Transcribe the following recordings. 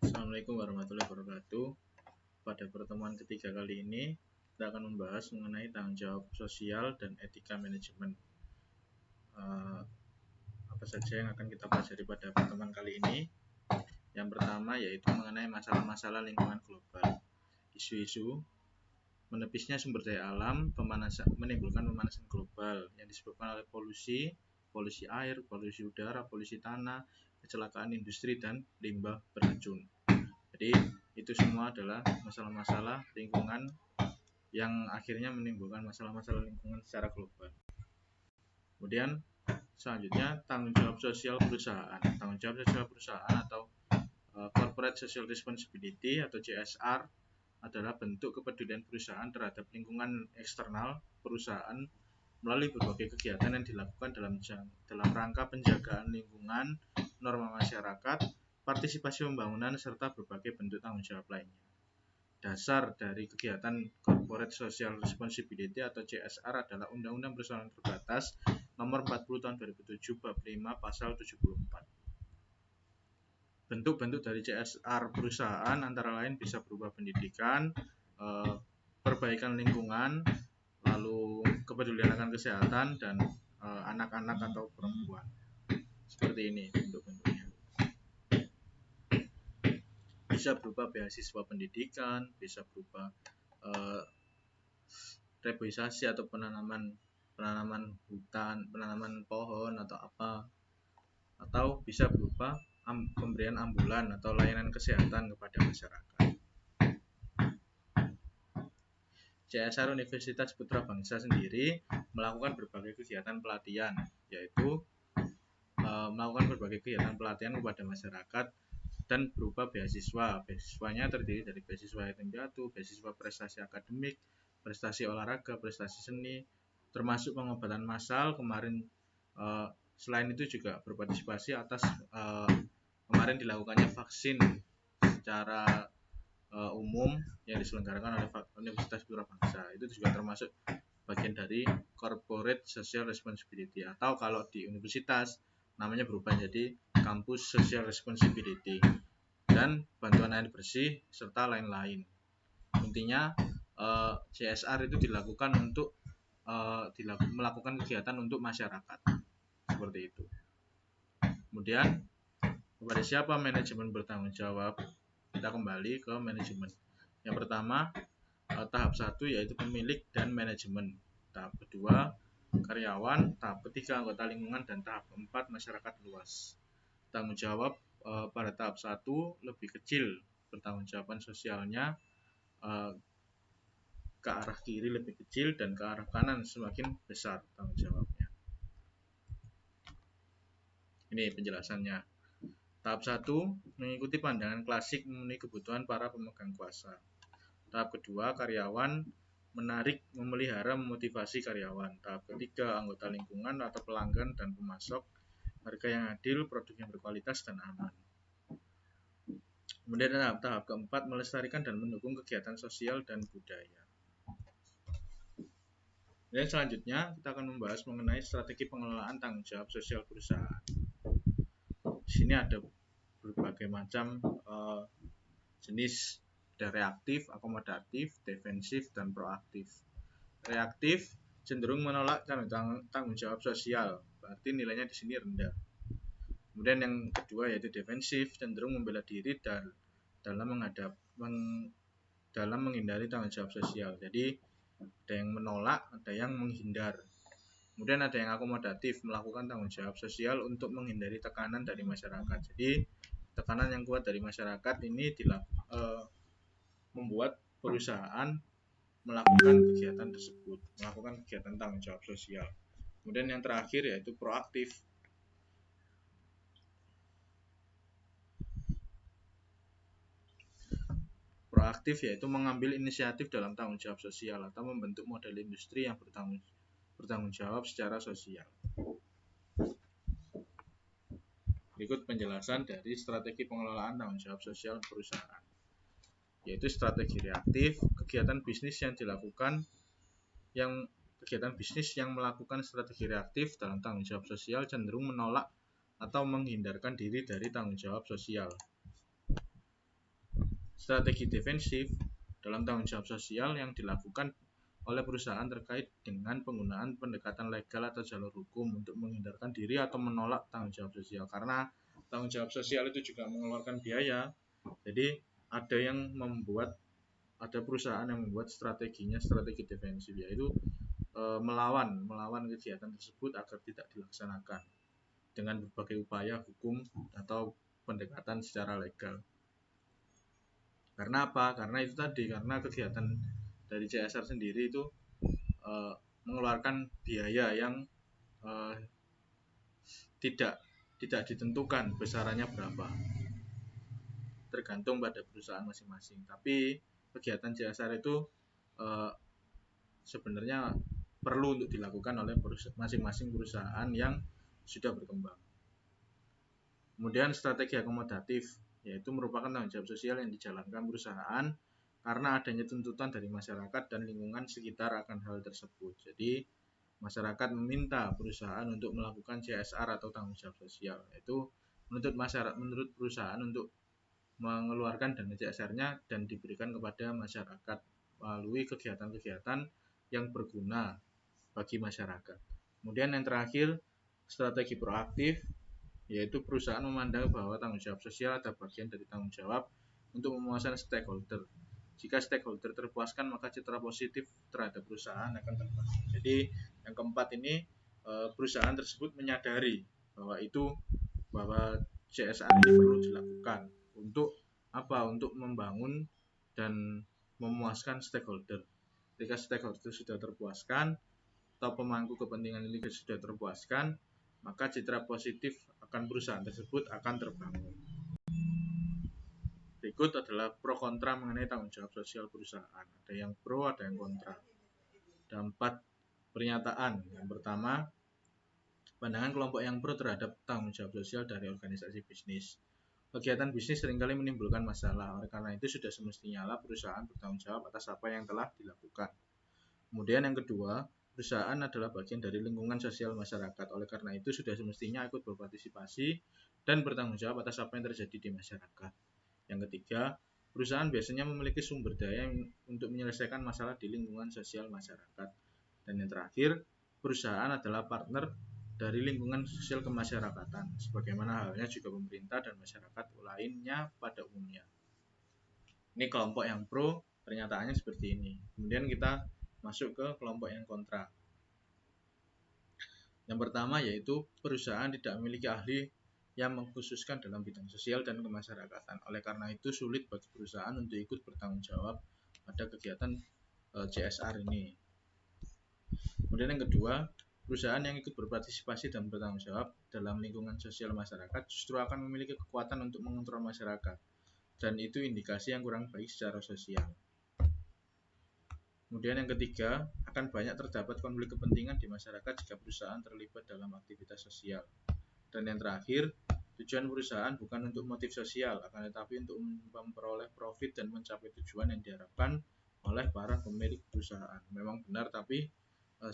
Assalamualaikum warahmatullahi wabarakatuh. Pada pertemuan ketiga kali ini, kita akan membahas mengenai tanggung jawab sosial dan etika manajemen. Apa saja yang akan kita pelajari pada pertemuan kali ini? Yang pertama yaitu mengenai masalah-masalah lingkungan global. Isu-isu menepisnya sumber daya alam, menimbulkan pemanasan global yang disebabkan oleh polusi air, polusi udara, polusi tanah, kecelakaan industri, dan limbah beracun. Jadi itu semua adalah masalah-masalah lingkungan yang akhirnya menimbulkan masalah-masalah lingkungan secara global. Kemudian selanjutnya tanggung jawab sosial perusahaan. Tanggung jawab sosial perusahaan atau Corporate Social Responsibility atau CSR adalah bentuk kepedulian perusahaan terhadap lingkungan eksternal perusahaan melalui berbagai kegiatan yang dilakukan dalam rangka penjagaan lingkungan, norma masyarakat, partisipasi pembangunan, serta berbagai bentuk tanggung jawab lainnya. Dasar dari kegiatan Corporate Social Responsibility atau CSR adalah Undang-Undang Perusahaan Terbatas Nomor 40 Tahun 2007 Bab 5 Pasal 74. Bentuk-bentuk dari CSR perusahaan antara lain bisa berupa pendidikan, perbaikan lingkungan, lalu kepedulian akan kesehatan, dan anak-anak atau perempuan. Seperti ini bentuk-bentuknya. Bisa berupa beasiswa pendidikan, bisa berupa reboisasi atau penanaman hutan, penanaman pohon atau apa, atau bisa berupa pemberian ambulan atau layanan kesehatan kepada masyarakat. CSR Universitas Putra Bangsa sendiri melakukan berbagai kegiatan pelatihan, yaitu melakukan berbagai kegiatan pelatihan kepada masyarakat dan berupa beasiswa. Beasiswanya terdiri dari beasiswa yatim piatu, beasiswa prestasi akademik, prestasi olahraga, prestasi seni, termasuk pengobatan massal. Kemarin selain itu juga berpartisipasi atas kemarin dilakukannya vaksin secara umum yang diselenggarakan oleh Universitas Putra Bangsa. Itu juga termasuk bagian dari Corporate Social Responsibility, atau kalau di universitas namanya berubah jadi Campus Social Responsibility, dan bantuan air bersih serta lain-lain. Intinya CSR itu dilakukan untuk melakukan kegiatan untuk masyarakat, seperti itu. Kemudian kepada siapa manajemen bertanggung jawab? Kita kembali ke manajemen. Yang pertama tahap 1 yaitu pemilik dan manajemen. Tahap kedua karyawan, tahap ketiga anggota lingkungan, dan tahap keempat masyarakat luas. Tanggung jawab pada tahap 1 lebih kecil, pertanggungjawaban sosialnya ke arah kiri lebih kecil dan ke arah kanan semakin besar tanggung jawabnya. Ini penjelasannya. Tahap 1 mengikuti pandangan klasik memenuhi kebutuhan para pemegang kuasa. Tahap kedua karyawan, menarik, memelihara, memotivasi karyawan. Tahap ketiga anggota lingkungan atau pelanggan dan pemasok, harga yang adil, produk yang berkualitas dan aman. Kemudian tahap keempat melestarikan dan mendukung kegiatan sosial dan budaya. Dan selanjutnya kita akan membahas mengenai strategi pengelolaan tanggung jawab sosial perusahaan. Di sini ada berbagai macam jenis, ada reaktif, akomodatif, defensif, dan proaktif. Reaktif cenderung menolak tanggung jawab sosial, berarti nilainya di sini rendah. Kemudian yang kedua yaitu defensif, cenderung membela diri dalam menghindari tanggung jawab sosial. Jadi ada yang menolak, ada yang menghindar. Kemudian ada yang akomodatif, melakukan tanggung jawab sosial untuk menghindari tekanan dari masyarakat. Jadi tekanan yang kuat dari masyarakat ini membuat perusahaan melakukan kegiatan tersebut, melakukan kegiatan tanggung jawab sosial. Kemudian yang terakhir yaitu proaktif. Proaktif yaitu mengambil inisiatif dalam tanggung jawab sosial atau membentuk model industri yang bertanggung jawab secara sosial. Berikut penjelasan dari strategi pengelolaan tanggung jawab sosial perusahaan. Yaitu strategi reaktif, kegiatan bisnis yang melakukan strategi reaktif dalam tanggung jawab sosial cenderung menolak atau menghindarkan diri dari tanggung jawab sosial. strategi defensif dalam tanggung jawab sosial yang dilakukan oleh perusahaan terkait dengan penggunaan pendekatan legal atau jalur hukum untuk menghindarkan diri atau menolak tanggung jawab sosial. Karena tanggung jawab sosial itu juga mengeluarkan biaya, jadi ada perusahaan yang membuat strategi defensif, yaitu melawan kegiatan tersebut agar tidak dilaksanakan dengan berbagai upaya hukum atau pendekatan secara legal. Karena apa? Karena itu tadi, karena kegiatan dari CSR sendiri itu mengeluarkan biaya yang tidak ditentukan besarannya berapa, tergantung pada perusahaan masing-masing. Tapi kegiatan CSR itu sebenarnya perlu untuk dilakukan oleh masing-masing perusahaan yang sudah berkembang. Kemudian strategi akomodatif, yaitu merupakan tanggung jawab sosial yang dijalankan perusahaan karena adanya tuntutan dari masyarakat dan lingkungan sekitar akan hal tersebut. Jadi masyarakat meminta perusahaan untuk melakukan CSR atau tanggung jawab sosial, yaitu menurut perusahaan untuk mengeluarkan dana CSR-nya dan diberikan kepada masyarakat melalui kegiatan-kegiatan yang berguna bagi masyarakat. Kemudian yang terakhir, strategi proaktif, yaitu perusahaan memandang bahwa tanggung jawab sosial adalah bagian dari tanggung jawab untuk memuaskan stakeholder. Jika stakeholder terpuaskan, maka citra positif terhadap perusahaan akan terbangun. Jadi yang keempat ini, perusahaan tersebut menyadari bahwa CSR ini perlu dilakukan untuk apa? Untuk membangun dan memuaskan stakeholder. Ketika stakeholder sudah terpuaskan atau pemangku kepentingan ini sudah terpuaskan, maka citra positif akan perusahaan tersebut akan terbangun. Berikut adalah pro kontra mengenai tanggung jawab sosial perusahaan. Ada yang pro, ada yang kontra. Ada 4 pernyataan. Yang pertama, pandangan kelompok yang pro terhadap tanggung jawab sosial dari organisasi bisnis. Kegiatan bisnis seringkali menimbulkan masalah. Oleh karena itu sudah semestinya perusahaan bertanggung jawab atas apa yang telah dilakukan. Kemudian yang kedua, perusahaan adalah bagian dari lingkungan sosial masyarakat. Oleh karena itu sudah semestinya ikut berpartisipasi dan bertanggung jawab atas apa yang terjadi di masyarakat. Yang ketiga, perusahaan biasanya memiliki sumber daya untuk menyelesaikan masalah di lingkungan sosial masyarakat. Dan yang terakhir, perusahaan adalah partner dari lingkungan sosial kemasyarakatan, sebagaimana halnya juga pemerintah dan masyarakat lainnya pada umumnya. Ini kelompok yang pro, pernyataannya seperti ini. Kemudian kita masuk ke kelompok yang kontra. Yang pertama yaitu perusahaan tidak memiliki ahli yang mengkhususkan dalam bidang sosial dan kemasyarakatan. Oleh karena itu sulit bagi perusahaan untuk ikut bertanggung jawab pada kegiatan CSR ini. Kemudian yang kedua, perusahaan yang ikut berpartisipasi dan bertanggung jawab dalam lingkungan sosial masyarakat justru akan memiliki kekuatan untuk mengontrol masyarakat. Dan itu indikasi yang kurang baik secara sosial. Kemudian yang ketiga, akan banyak terdapat konflik kepentingan di masyarakat jika perusahaan terlibat dalam aktivitas sosial. Dan yang terakhir, tujuan perusahaan bukan untuk motif sosial, akan tetapi untuk memperoleh profit dan mencapai tujuan yang diharapkan oleh para pemilik perusahaan. Memang benar, tapi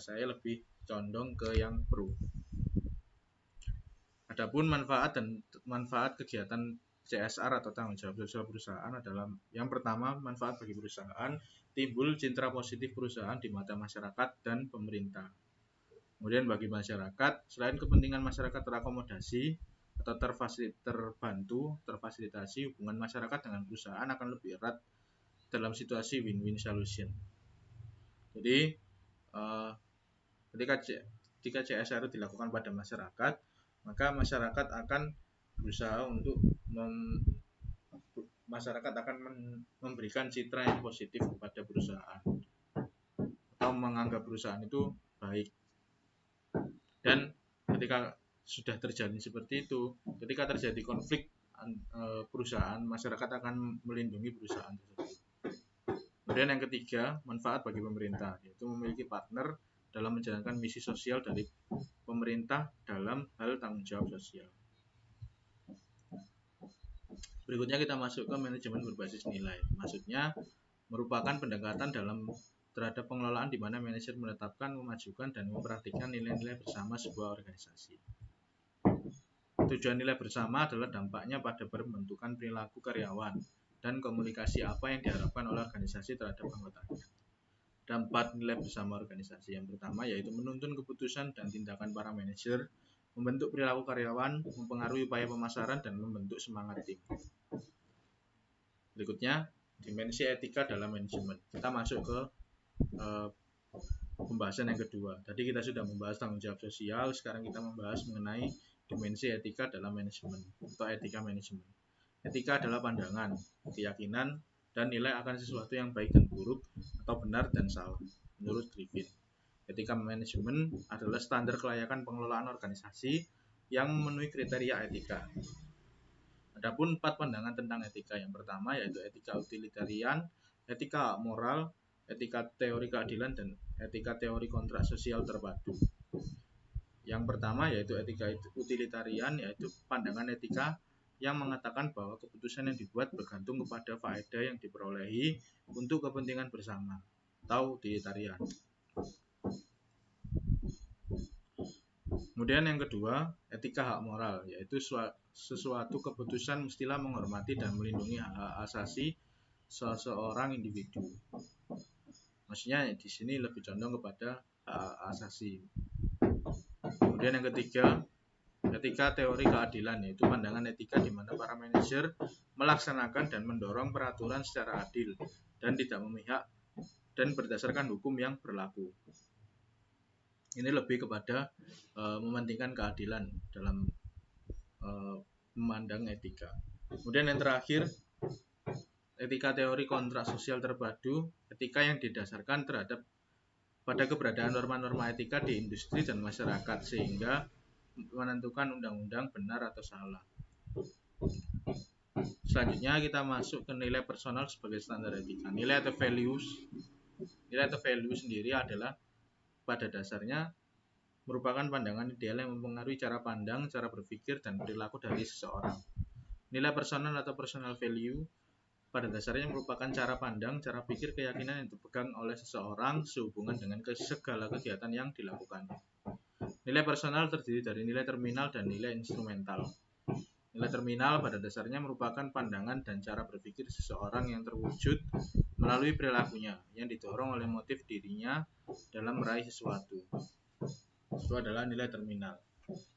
saya lebih condong ke yang pro. Adapun manfaat kegiatan CSR atau tanggung jawab sosial perusahaan adalah yang pertama, manfaat bagi perusahaan, timbul citra positif perusahaan di mata masyarakat dan pemerintah. Kemudian bagi masyarakat, selain kepentingan masyarakat terakomodasi atau terfasilitasi, hubungan masyarakat dengan perusahaan akan lebih erat dalam situasi win-win solution. Jadi ketika CSR dilakukan pada masyarakat, maka masyarakat akan berusaha untuk memberikan citra yang positif kepada perusahaan atau menganggap perusahaan itu baik. Dan ketika sudah terjadi seperti itu, ketika terjadi konflik perusahaan, masyarakat akan melindungi perusahaan tersebut. Kemudian yang ketiga, manfaat bagi pemerintah, yaitu memiliki partner dalam menjalankan misi sosial dari pemerintah dalam hal tanggung jawab sosial. Berikutnya kita masuk ke manajemen berbasis nilai. Maksudnya merupakan pendekatan terhadap pengelolaan di mana manajer menetapkan, memajukan, dan mempraktikkan nilai-nilai bersama sebuah organisasi. Tujuan nilai bersama adalah dampaknya pada pembentukan perilaku karyawan dan komunikasi apa yang diharapkan oleh organisasi terhadap anggotanya. Ada 4 nilai bersama organisasi. Yang pertama yaitu menuntun keputusan dan tindakan para manajer, membentuk perilaku karyawan, mempengaruhi upaya pemasaran, dan membentuk semangat tim. Berikutnya, dimensi etika dalam manajemen. Kita masuk ke pembahasan yang kedua. Tadi kita sudah membahas tanggung jawab sosial, sekarang kita membahas mengenai dimensi etika dalam manajemen atau etika manajemen. Etika adalah pandangan, keyakinan, dan nilai akan sesuatu yang baik dan buruk atau benar dan salah. Menurut Griffin, etika manajemen adalah standar kelayakan pengelolaan organisasi yang memenuhi kriteria etika. Adapun 4 pandangan tentang etika. Yang pertama yaitu etika utilitarian, etika moral, etika teori keadilan, dan etika teori kontrak sosial terpadu. Yang pertama yaitu etika utilitarian, yaitu pandangan etika yang mengatakan bahwa keputusan yang dibuat bergantung kepada faedah yang diperolehi untuk kepentingan bersama atau utilitarian. Kemudian yang kedua, etika hak moral, yaitu sesuatu keputusan mestilah menghormati dan melindungi hak asasi seseorang individu. Maksudnya di sini lebih condong kepada hak asasi. Kemudian yang ketiga, etika teori keadilan, yaitu pandangan etika di mana para manajer melaksanakan dan mendorong peraturan secara adil dan tidak memihak dan berdasarkan hukum yang berlaku. Ini lebih kepada mementingkan keadilan dalam memandang etika. Kemudian yang terakhir, etika teori kontrak sosial terpadu, etika yang didasarkan terhadap pada keberadaan norma-norma etika di industri dan masyarakat sehingga menentukan undang-undang benar atau salah. Selanjutnya kita masuk ke nilai personal sebagai standar etika. Nilai atau values sendiri adalah pada dasarnya merupakan pandangan ideal yang mempengaruhi cara pandang, cara berpikir, dan perilaku dari seseorang. Nilai personal atau personal value pada dasarnya merupakan cara pandang, cara pikir, keyakinan yang dipegang oleh seseorang sehubungan dengan segala kegiatan yang dilakukan. Nilai personal terdiri dari nilai terminal dan nilai instrumental. Nilai terminal pada dasarnya merupakan pandangan dan cara berpikir seseorang yang terwujud melalui perilakunya yang didorong oleh motif dirinya dalam meraih sesuatu. Itu adalah nilai terminal.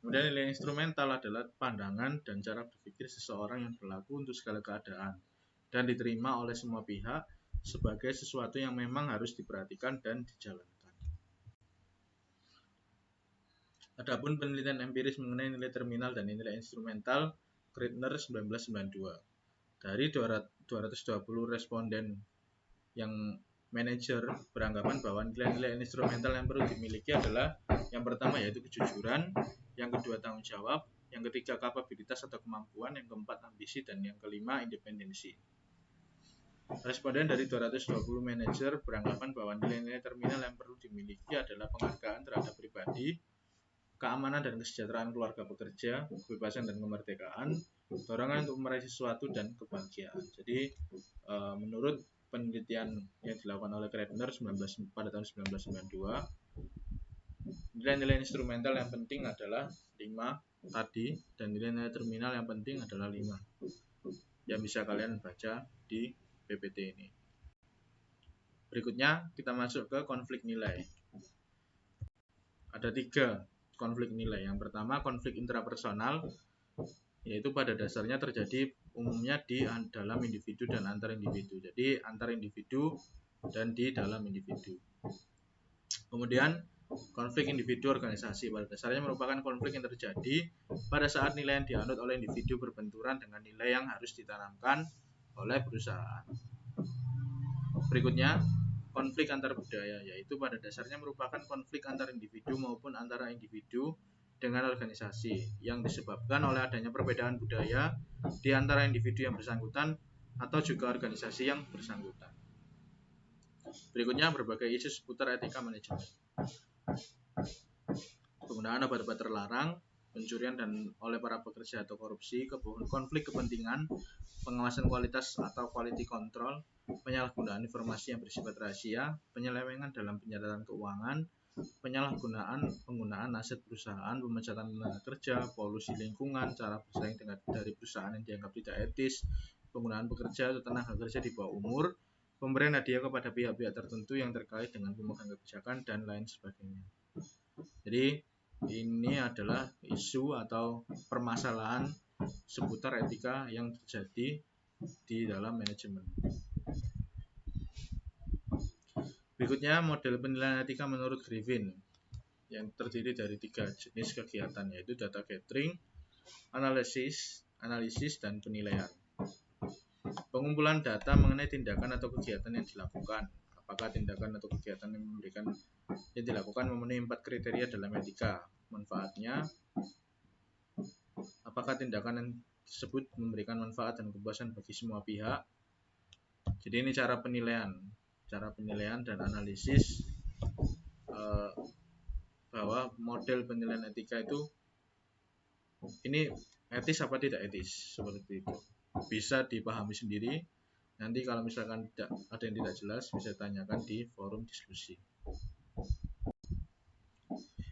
Kemudian nilai instrumental adalah pandangan dan cara berpikir seseorang yang berlaku untuk segala keadaan dan diterima oleh semua pihak sebagai sesuatu yang memang harus diperhatikan dan dijalankan. Adapun penelitian empiris mengenai nilai terminal dan nilai instrumental, Kreitner 1992. Dari 220 responden yang manajer beranggapan bahwa nilai-nilai instrumental yang perlu dimiliki adalah yang pertama yaitu kejujuran, yang kedua tanggung jawab, yang ketiga kapabilitas atau kemampuan, yang keempat ambisi, dan yang kelima independensi. Responden dari 220 manajer beranggapan bahwa nilai-nilai terminal yang perlu dimiliki adalah penghargaan terhadap pribadi, keamanan dan kesejahteraan keluarga pekerja, kebebasan dan kemerdekaan, dorongan untuk meraih sesuatu, dan kebahagiaan. Jadi menurut penelitian yang dilakukan oleh Kreitner pada tahun 1992, nilai-nilai instrumental yang penting adalah 5 tadi, dan nilai-nilai terminal yang penting adalah 5 yang bisa kalian baca di PPT ini. Berikutnya kita masuk ke konflik nilai. Ada 3 konflik nilai. Yang pertama konflik intrapersonal, yaitu pada dasarnya terjadi umumnya di dalam individu dan antar individu. Jadi antar individu dan di dalam individu. Kemudian konflik individu organisasi pada dasarnya merupakan konflik yang terjadi pada saat nilai yang dianut oleh individu berbenturan dengan nilai yang harus ditanamkan oleh perusahaan. Berikutnya konflik antar budaya, yaitu pada dasarnya merupakan konflik antar individu maupun antara individu dengan organisasi yang disebabkan oleh adanya perbedaan budaya di antara individu yang bersangkutan atau juga organisasi yang bersangkutan. Berikutnya berbagai isu seputar etika manajemen. Penggunaan obat-obat terlarang, pencurian dan oleh para pekerja atau korupsi, konflik kepentingan, pengawasan kualitas atau quality control, penyalahgunaan informasi yang bersifat rahasia, penyelewengan dalam penyerahan keuangan, penggunaan aset perusahaan, pemecatan tenaga kerja, polusi lingkungan, cara bersaing dari perusahaan yang dianggap tidak etis, penggunaan pekerja atau tenaga kerja di bawah umur, pemberian hadiah kepada pihak-pihak tertentu yang terkait dengan pemegang kebijakan, dan lain sebagainya. Jadi ini adalah isu atau permasalahan seputar etika yang terjadi di dalam manajemen. Berikutnya model penilaian etika menurut Griffin yang terdiri dari 3 jenis kegiatan, yaitu data gathering, analisis, dan penilaian. Pengumpulan data mengenai tindakan atau kegiatan yang dilakukan. Apakah tindakan atau kegiatan yang dilakukan memenuhi 4 kriteria dalam etika? Manfaatnya, apakah tindakan tersebut memberikan manfaat dan kepuasan bagi semua pihak? Jadi ini cara penilaian dan analisis bahwa model penilaian etika itu ini etis apa tidak etis, seperti itu. Bisa dipahami sendiri. Nanti kalau misalkan ada yang tidak jelas bisa tanyakan di forum diskusi.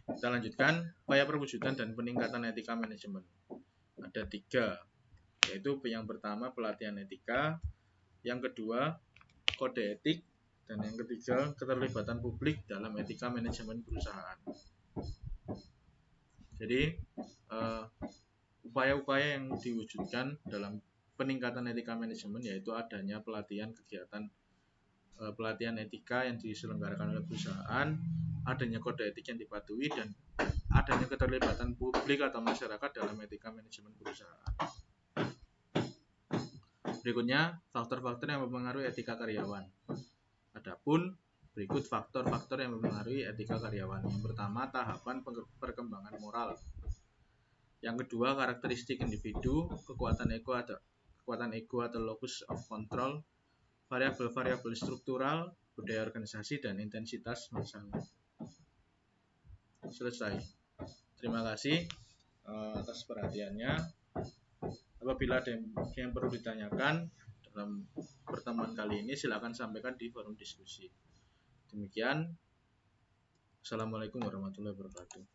Kita lanjutkan upaya perwujudan dan peningkatan etika manajemen. Ada 3, yaitu yang pertama pelatihan etika, yang kedua kode etik, dan yang ketiga keterlibatan publik dalam etika manajemen perusahaan. Jadi upaya-upaya yang diwujudkan dalam peningkatan etika manajemen yaitu adanya pelatihan etika yang diselenggarakan oleh perusahaan, adanya kode etik yang dipatuhi, dan adanya keterlibatan publik atau masyarakat dalam etika manajemen perusahaan. Berikutnya, faktor-faktor yang mempengaruhi etika karyawan. Adapun berikut faktor-faktor yang mempengaruhi etika karyawan. Yang pertama, tahapan perkembangan moral. Yang kedua, karakteristik individu, kekuatan ego atau locus of control, variabel-variabel struktural, budaya organisasi, dan intensitas masalah. Selesai. Terima kasih atas perhatiannya. Apabila ada yang perlu ditanyakan dalam pertemuan kali ini, silakan sampaikan di forum diskusi. Demikian. Assalamualaikum warahmatullahi wabarakatuh.